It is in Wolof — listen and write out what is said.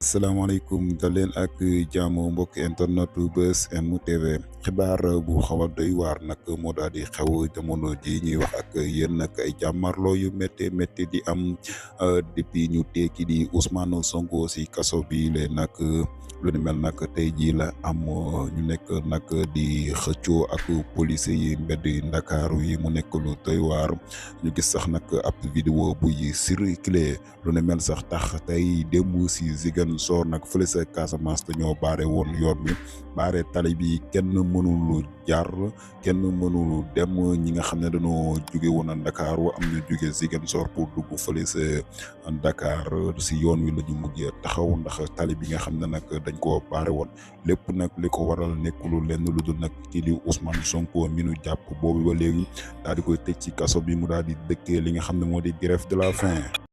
salaamaaleykum dal leen ak jàmm mbokk internet Buzz M TV xibaar bu xaw a doy waar nag moo daal di xew jamono ji ñuy wax ak yéen nag ay jàmmarloo yu métti métti di am depuis ñu tekki di Ousmane Sonko si kaso bi le nag lu ni mel nag tey jii la am ñu nekk nag di xëccoo ak police yi mbedd Ndakaaru yi mu nekk lu doy waar ñu gis sax nag ab vidéo buy circulé lu ni mel sax tax tey démb si Ziguinchor nag fële sa Casamance dañoo baare woon yoon bi baare tali bi kenn mënul jaar kenn mënul dem ñi nga xam ne dañoo jóge woon a Ndakaaru am ñu jóge Ziguinchor pour dugg fële sa Dakar si yoon wi la ñu mujjee taxaw ndax tali bi nga xam ne nag dañ koo baare woon lépp nag li ko waral nekkulu lenn lu dul nag kii di Ousmane Sonko mi nu jàpp boobu ba léegi daal di koy tëj ci kaso bi mu daal di dëkkee li nga xam ne moo di grève de la faim.